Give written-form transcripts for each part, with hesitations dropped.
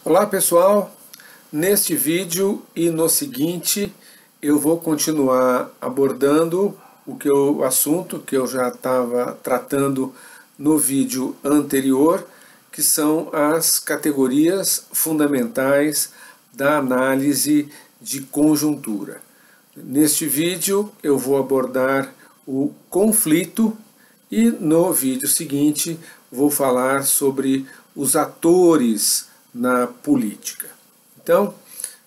Olá pessoal, neste vídeo e no seguinte eu vou continuar abordando o assunto que eu já estava tratando no vídeo anterior, que são as categorias fundamentais da análise de conjuntura. Neste vídeo eu vou abordar o conflito e no vídeo seguinte vou falar sobre os atores na política. Então,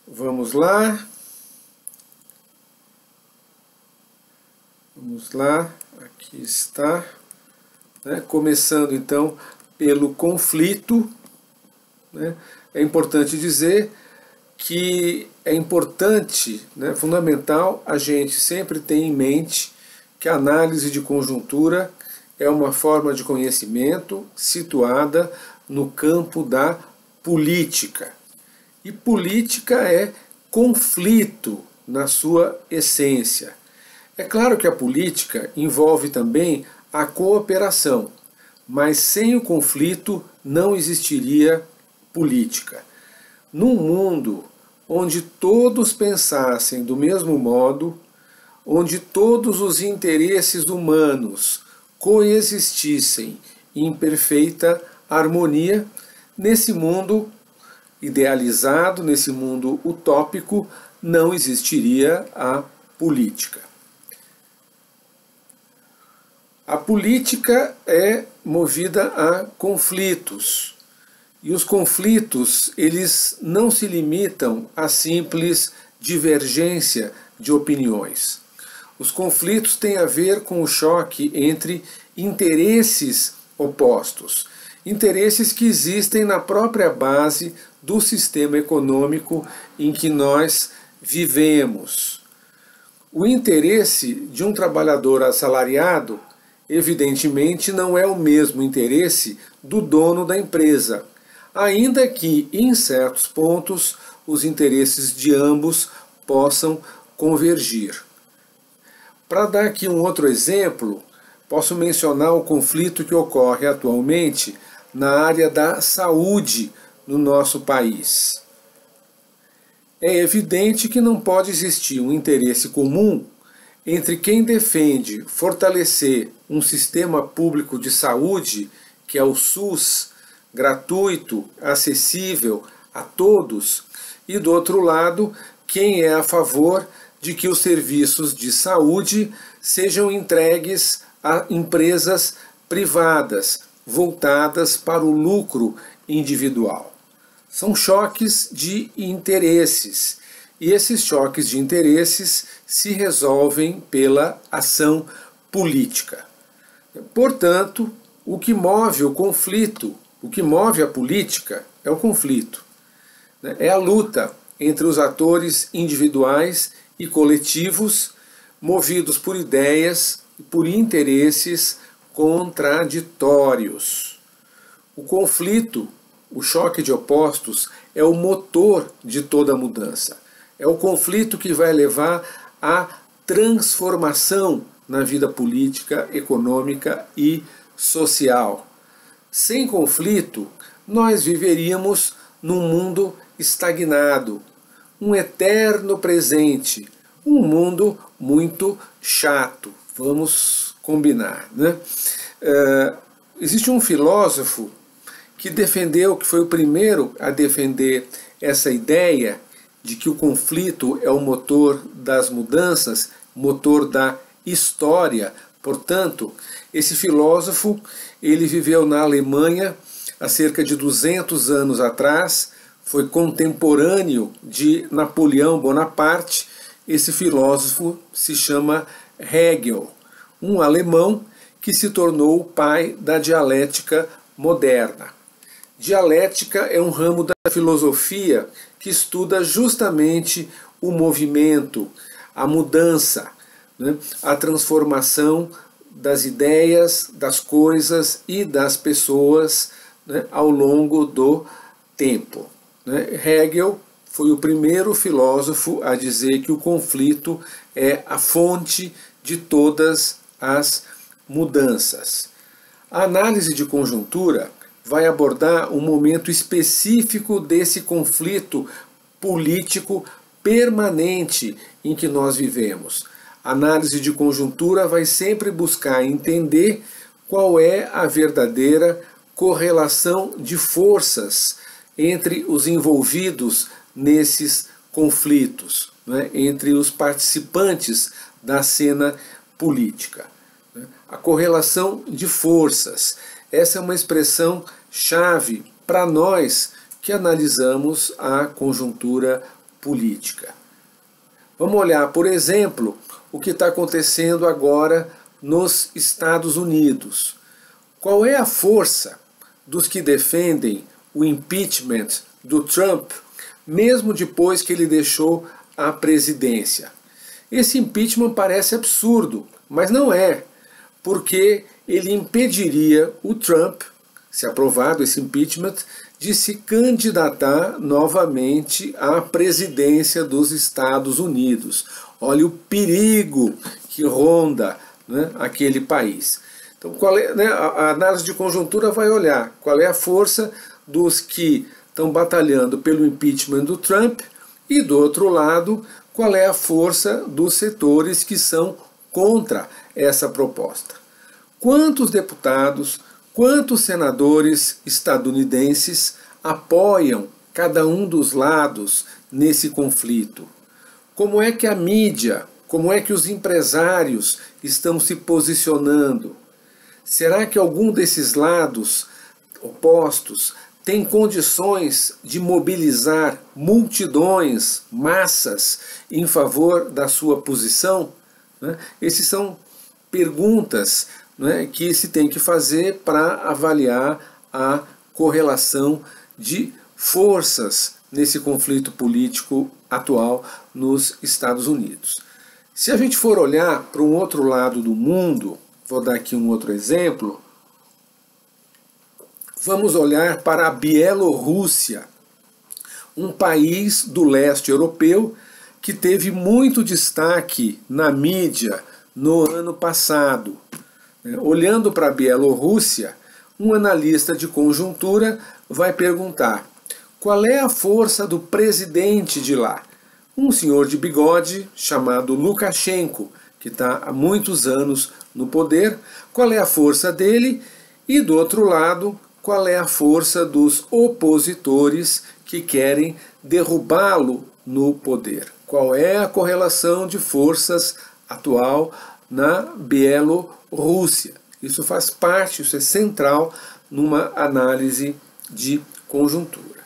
vamos lá. Vamos lá, aqui está. Começando então pelo conflito. É importante dizer que é importante, fundamental, a gente sempre ter em mente que a análise de conjuntura é uma forma de conhecimento situada no campo da política. E política é conflito na sua essência. É claro que a política envolve também a cooperação, mas sem o conflito não existiria política. Num mundo onde todos pensassem do mesmo modo, onde todos os interesses humanos coexistissem em perfeita harmonia, nesse mundo idealizado, nesse mundo utópico, não existiria a política. A política é movida a conflitos. E os conflitos, eles não se limitam a simples divergência de opiniões. Os conflitos têm a ver com o choque entre interesses opostos. Interesses que existem na própria base do sistema econômico em que nós vivemos. O interesse de um trabalhador assalariado, evidentemente, não é o mesmo interesse do dono da empresa, ainda que, em certos pontos, os interesses de ambos possam convergir. Para dar aqui um outro exemplo, posso mencionar o conflito que ocorre atualmente na área da saúde no nosso país. É evidente que não pode existir um interesse comum entre quem defende fortalecer um sistema público de saúde, que é o SUS, gratuito, acessível a todos, e do outro lado, quem é a favor de que os serviços de saúde sejam entregues a empresas privadas, voltadas para o lucro individual. São choques de interesses, e esses choques de interesses se resolvem pela ação política. Portanto, o que move o conflito, o que move a política é o conflito. É a luta entre os atores individuais e coletivos, movidos por ideias e por interesses contraditórios. O conflito, o choque de opostos, é o motor de toda mudança. É o conflito que vai levar à transformação na vida política, econômica e social. Sem conflito, nós viveríamos num mundo estagnado, um eterno presente, um mundo muito chato. Vamos combinar, existe um filósofo que defendeu, que foi o primeiro a defender essa ideia de que o conflito é o motor das mudanças, motor da história. Portanto, esse filósofo, ele viveu na Alemanha há cerca de 200 anos atrás, foi contemporâneo de Napoleão Bonaparte. Esse filósofo se chama Hegel, um alemão que se tornou o pai da dialética moderna. Dialética é um ramo da filosofia que estuda justamente o movimento, a mudança, a transformação das ideias, das coisas e das pessoas ao longo do tempo. Hegel foi o primeiro filósofo a dizer que o conflito é a fonte de todas as mudanças. A análise de conjuntura vai abordar um momento específico desse conflito político permanente em que nós vivemos. A análise de conjuntura vai sempre buscar entender qual é a verdadeira correlação de forças entre os envolvidos nesses conflitos, né, entre os participantes da cena política. A correlação de forças. Essa é uma expressão chave para nós que analisamos a conjuntura política. Vamos olhar, por exemplo, o que está acontecendo agora nos Estados Unidos. Qual é a força dos que defendem o impeachment do Trump, mesmo depois que ele deixou a presidência? Esse impeachment parece absurdo, mas não é, porque ele impediria o Trump, se aprovado esse impeachment, de se candidatar novamente à presidência dos Estados Unidos. Olha o perigo que ronda, né, aquele país. Então, qual é, né, a análise de conjuntura vai olhar qual é a força dos que estão batalhando pelo impeachment do Trump e, do outro lado, qual é a força dos setores que são contra essa proposta. Quantos deputados, quantos senadores estadunidenses apoiam cada um dos lados nesse conflito? Como é que a mídia, como é que os empresários estão se posicionando? Será que algum desses lados opostos tem condições de mobilizar multidões, massas, em favor da sua posição? Essas são perguntas, né, que se tem que fazer para avaliar a correlação de forças nesse conflito político atual nos Estados Unidos. Se a gente for olhar para um outro lado do mundo, vou dar aqui um outro exemplo, vamos olhar para a Bielorrússia, um país do leste europeu que teve muito destaque na mídia no ano passado. Olhando para a Bielorrússia, um analista de conjuntura vai perguntar: qual é a força do presidente de lá? Um senhor de bigode chamado Lukashenko, que está há muitos anos no poder. Qual é a força dele? E do outro lado, qual é a força dos opositores que querem derrubá-lo no poder? Qual é a correlação de forças atual na Bielorrússia? Isso faz parte, isso é central numa análise de conjuntura.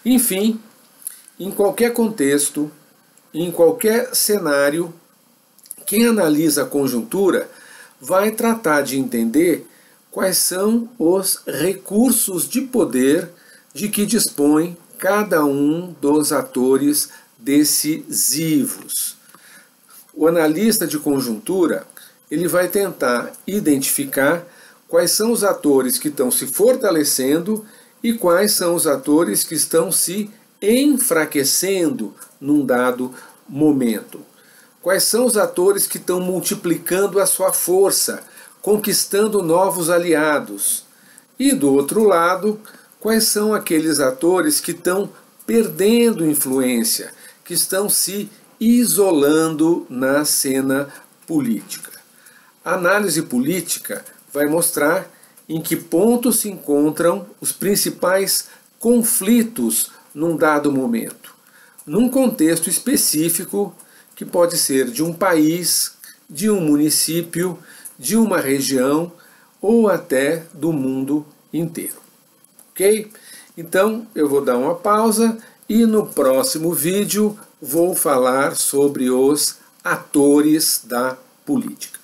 Enfim, em qualquer contexto, em qualquer cenário, quem analisa a conjuntura vai tratar de entender quais são os recursos de poder de que dispõe cada um dos atores decisivos. O analista de conjuntura, ele vai tentar identificar quais são os atores que estão se fortalecendo e quais são os atores que estão se enfraquecendo num dado momento. Quais são os atores que estão multiplicando a sua força, conquistando novos aliados? E do outro lado, quais são aqueles atores que estão perdendo influência, que estão se isolando na cena política? A análise política vai mostrar em que ponto se encontram os principais conflitos num dado momento, num contexto específico que pode ser de um país, de um município, de uma região ou até do mundo inteiro. Ok? Então eu vou dar uma pausa e no próximo vídeo vou falar sobre os atores da política.